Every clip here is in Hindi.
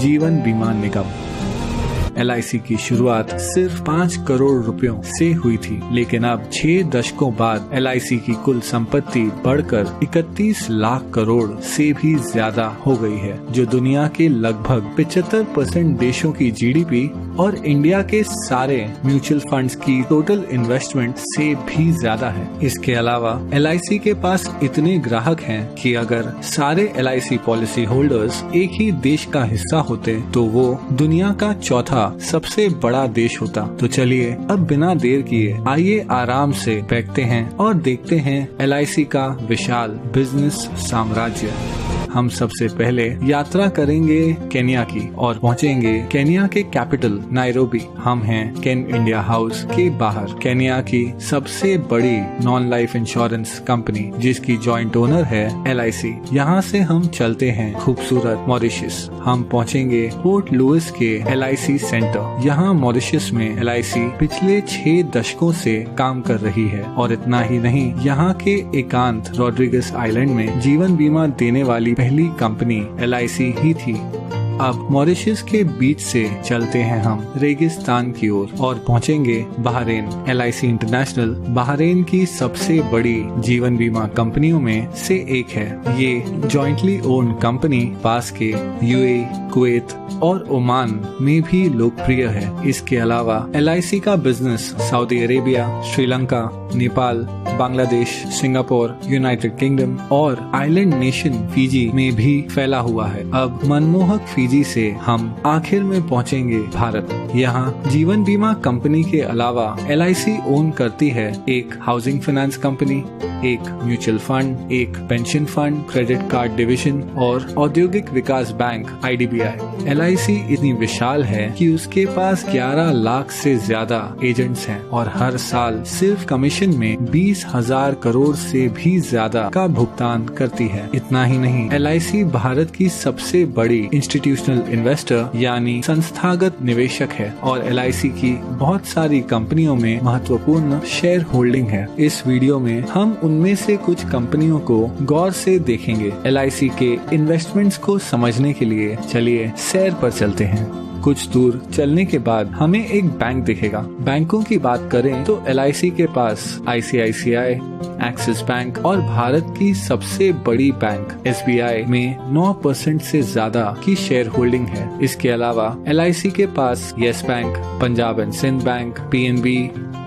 जीवन बीमा निगम। LIC की शुरुआत सिर्फ 5 करोड़ रुपयों से हुई थी, लेकिन अब 6 दशकों बाद LIC की कुल संपत्ति बढ़कर 31 लाख करोड़ से भी ज्यादा हो गई है, जो दुनिया के लगभग 75% देशों की GDP और इंडिया के सारे म्यूचुअल फंड्स की टोटल इन्वेस्टमेंट से भी ज्यादा है। इसके अलावा LIC के पास इतने ग्राहक हैं कि अगर सारे LIC पॉलिसी होल्डर्स एक ही देश का हिस्सा होते तो वो दुनिया का चौथा सबसे बड़ा देश होता। तो चलिए अब बिना देर किए आइए आराम से बैठते हैं और देखते हैं LIC का विशाल बिजनेस साम्राज्य। हम सबसे पहले यात्रा करेंगे केन्या की और पहुंचेंगे केन्या के कैपिटल नायरोबी। हम हैं केन इंडिया हाउस के बाहर, केन्या की सबसे बड़ी नॉन लाइफ इंश्योरेंस कंपनी जिसकी जॉइंट ओनर है LIC। यहाँ से हम चलते हैं खूबसूरत मॉरिशस। हम पहुंचेंगे पोर्ट लुइस के LIC सेंटर। यहाँ मॉरिशस में LIC पिछले 6 दशकों से काम कर रही है और इतना ही नहीं, यहाँ के एकांत रॉड्रिगस आइलैंड में जीवन बीमा देने वाली पहली कंपनी LIC ही थी। अब मॉरिशस के बीच से चलते हैं हम रेगिस्तान की ओर और पहुंचेंगे बहरीन। LIC इंटरनेशनल बहरीन की सबसे बड़ी जीवन बीमा कंपनियों में से एक है। ये जॉइंटली ओन्ड कंपनी पास के UAE, कुवैत और ओमान में भी लोकप्रिय है। इसके अलावा LIC का business Saudi Arabia, Sri Lanka, Nepal, Bangladesh, Singapore, United kingdom और आइलैंड नेशन फिजी में भी फैला हुआ है। अब मनमोहक फिजी से हम आखिर में पहुंचेंगे भारत। यहाँ जीवन बीमा कंपनी के अलावा LIC ओन करती है एक हाउसिंग फाइनेंस कंपनी, एक म्यूचुअल फंड, एक pension fund, credit card division और औद्योगिक विकास बैंक IDBI। LIC इतनी विशाल है कि उसके पास 11 लाख से ज्यादा एजेंट्स हैं और हर साल सिर्फ कमीशन में 20,000 करोड़ से भी ज्यादा का भुगतान करती है। इतना ही नहीं, LIC भारत की सबसे बड़ी इंस्टीट्यूशनल इन्वेस्टर यानी संस्थागत निवेशक है और LIC की बहुत सारी कंपनियों में महत्वपूर्ण शेयर होल्डिंग है। इस वीडियो में हम उनमें से कुछ कंपनियों को गौर से देखेंगे। LIC के इन्वेस्टमेंट्स को समझने के लिए चलिए सैर पर चलते हैं। कुछ दूर चलने के बाद हमें एक बैंक दिखेगा। बैंकों की बात करें तो LIC के पास ICICI, एक्सिस बैंक और भारत की सबसे बड़ी बैंक SBI में 9% से ज्यादा की शेयर होल्डिंग है। इसके अलावा LIC के पास Yes Bank, Punjab and Sind Bank, PNB,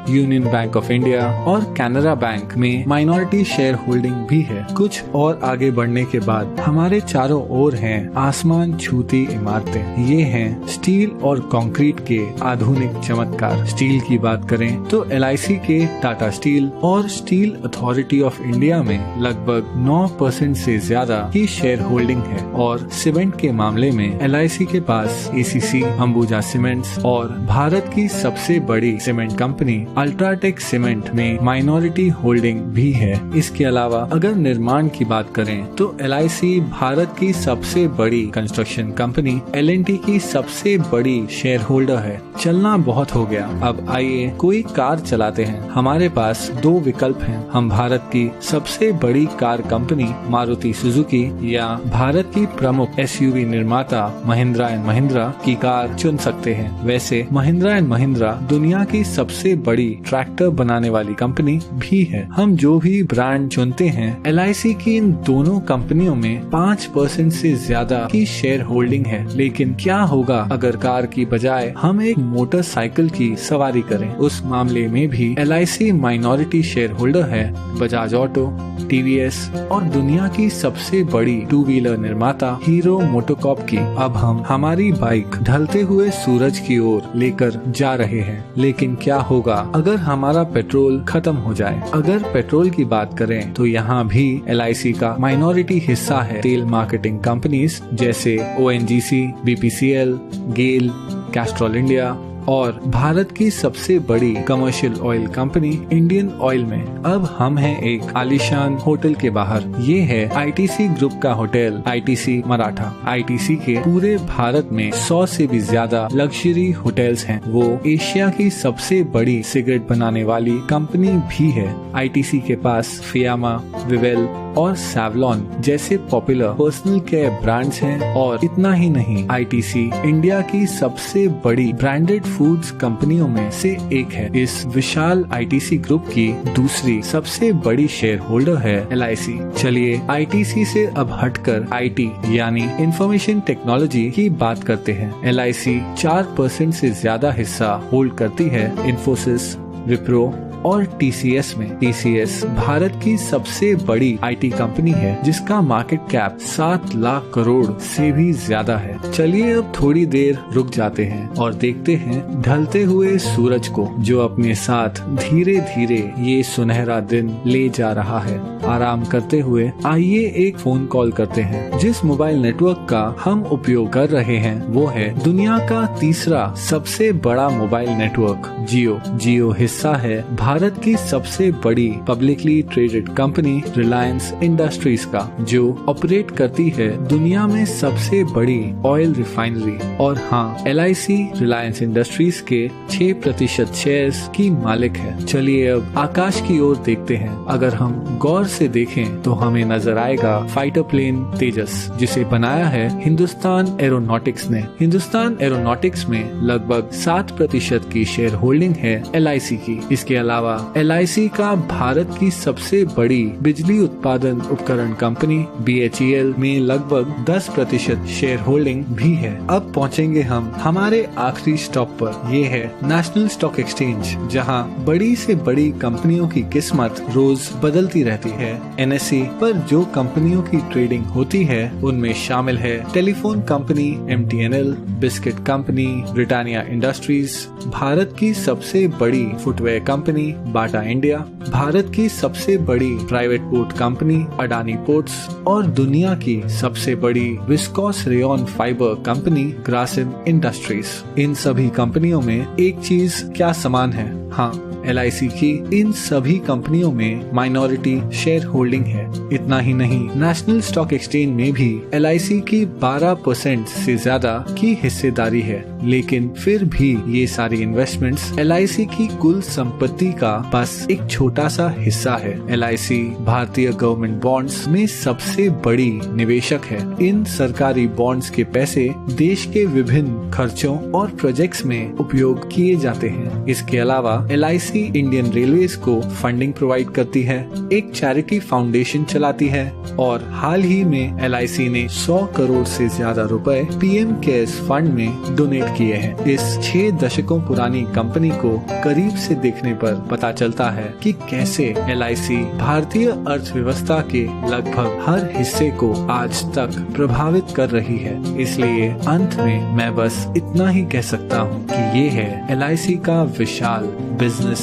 Union Bank of India और कैनरा बैंक में माइनॉरिटी शेयर होल्डिंग भी है। कुछ और आगे बढ़ने के बाद हमारे चारों ओर हैं आसमान छूती इमारतें। ये हैं स्टील और कंक्रीट के आधुनिक चमत्कार। स्टील की बात करें तो LIC के टाटा स्टील और स्टील अथॉरिटी ऑफ इंडिया में लगभग 9% से ज्यादा की शेयर होल्डिंग है और सीमेंट के मामले में LIC के पास ACC, अंबुजा सीमेंट्स और भारत की सबसे बड़ी सीमेंट कंपनी अल्ट्राटेक सीमेंट में माइनॉरिटी होल्डिंग भी है। इसके अलावा अगर निर्माण की बात करें तो LIC भारत की सबसे बड़ी कंस्ट्रक्शन कंपनी L&T की सबसे बड़ी शेयर होल्डर है। चलना बहुत हो गया, अब आइए कोई कार चलाते हैं। हमारे पास 2 विकल्प हैं। हम भारत की सबसे बड़ी कार कंपनी मारुति सुजुकी या भारत की प्रमुख SUV निर्माता महिंद्रा एंड महिंद्रा की कार चुन सकते हैं। वैसे महिंद्रा एंड महिंद्रा दुनिया की सबसे बड़ी ट्रैक्टर बनाने वाली कंपनी भी है। हम जो भी ब्रांड चुनते हैं, LIC की इन दोनों कंपनियों में 5% से ज्यादा की शेयर होल्डिंग है। लेकिन क्या होगा अगर कार की बजाय हम एक मोटरसाइकिल की सवारी करें? उस मामले में भी LIC माइनॉरिटी शेयर होल्डर है बजाज ऑटो, TVS और दुनिया की सबसे बड़ी 2 व्हीलर निर्माता हीरो मोटोकॉर्प की। अब हम हमारी बाइक ढलते हुए सूरज की ओर लेकर जा रहे हैं, लेकिन क्या होगा अगर हमारा पेट्रोल खत्म हो जाए? अगर पेट्रोल की बात करें तो यहाँ भी LIC का माइनॉरिटी हिस्सा है तेल मार्केटिंग कंपनीज जैसे ONGC, BPCL, गेल, कैस्ट्रॉल इंडिया और भारत की सबसे बड़ी commercial oil company Indian oil में। अब हम हैं एक आलीशान होटल के बाहर। ये है ITC ग्रुप का होटल ITC मराठा। ITC के पूरे भारत में 100 से भी ज्यादा लग्जरी होटल्स हैं। वो एशिया की सबसे बड़ी सिगरेट बनाने वाली कंपनी भी है। ITC के पास फियामा, विवेल, और सैवलॉन जैसे पॉपुलर पर्सनल केयर ब्रांड्स हैं। और इतना ही नहीं, आईटीसी इंडिया की सबसे बड़ी ब्रांडेड फूड्स कंपनियों में से एक है। इस विशाल आईटीसी ग्रुप की दूसरी सबसे बड़ी शेयर होल्डर है एलआईसी। चलिए आईटीसी से अब हटकर आईटी यानी इंफॉर्मेशन टेक्नोलॉजी की बात करते हैं। एलआईसी 4% से ज्यादा हिस्सा होल्ड करती है इन्फोसिस, विप्रो और टीसीएस में। टीसीएस भारत की सबसे बड़ी आईटी कंपनी है जिसका मार्केट कैप 7 लाख करोड़ से भी ज्यादा है। चलिए अब थोड़ी देर रुक जाते हैं और देखते हैं ढलते हुए सूरज को, जो अपने साथ धीरे धीरे ये सुनहरा दिन ले जा रहा है। आराम करते हुए आइए एक फोन कॉल करते हैं। जिस मोबाइल नेटवर्क का हम उपयोग कर रहे हैं वो है दुनिया का तीसरा सबसे बड़ा मोबाइल नेटवर्क जियो। जियो हिस्सा है भारत की सबसे बड़ी publicly traded company Reliance industries का, जो ऑपरेट करती है दुनिया में सबसे बड़ी ऑयल रिफाइनरी। और हाँ, एलआईसी रिलायंस इंडस्ट्रीज के 6% शेयर्स की मालिक है। चलिए अब आकाश की ओर देखते हैं। अगर हम गौर से देखें तो हमें नजर आएगा फाइटर प्लेन तेजस, जिसे बनाया है हिंदुस्तान एरोनॉटिक्स ने। हिंदुस्तान एरोनॉटिक्स में लगभग 7% की शेयर होल्डिंग है एलआईसी की। इसके अलावा एलआईसी का भारत की सबसे बड़ी बिजली उत्पादन उपकरण कंपनी बीएचईएल में लगभग 10% शेयर होल्डिंग भी है। अब पहुंचेंगे हम हमारे आखिरी स्टॉप पर। ये है नेशनल स्टॉक एक्सचेंज, जहां बड़ी से बड़ी कंपनियों की किस्मत रोज बदलती रहती है। एनएसई पर जो कंपनियों की ट्रेडिंग होती है उनमें शामिल है telephone company MTNL, biscuit company Britannia Industries, Bharat की सबसे बड़ी footwear company Bata India, Bharat की सबसे बड़ी private port company Adani Ports और दुनिया की सबसे बड़ी viscose rayon fibre company Grasim Industries. इन सभी कंपनियों में एक चीज क्या समान है? हाँ, एलआईसी की इन सभी कंपनियों में माइनॉरिटी शेयर होल्डिंग है। इतना ही नहीं, नेशनल स्टॉक एक्सचेंज में भी एलआईसी की 12% से ज्यादा की हिस्सेदारी है। लेकिन फिर भी ये सारी इन्वेस्टमेंट्स एलआईसी की कुल संपत्ति का बस एक छोटा सा हिस्सा है। एलआईसी भारतीय गवर्नमेंट बॉन्ड्स में सबसे बड़ी निवेशक है। इन सरकारी बॉन्ड्स के पैसे देश के विभिन्न खर्चों और प्रोजेक्ट्स में उपयोग किए जाते हैं। इसके अलावा एलआईसी इंडियन रेलवेज को फंडिंग प्रोवाइड करती है, एक चैरिटी फाउंडेशन चलाती है और हाल ही में एलआईसी ने 100 करोड़ से ज्यादा रुपए पीएम केयर्स फंड में डोनेट किए हैं। इस 6 दशकों पुरानी कंपनी को करीब से देखने पर पता चलता है कि कैसे एलआईसी भारतीय अर्थव्यवस्था के लगभग हर हिस्से को आज तक प्रभावित कर रही है। इसलिए अंत में मैं बस इतना ही कह सकता हूँ कि ये है एलआईसी का विशाल बिजनेस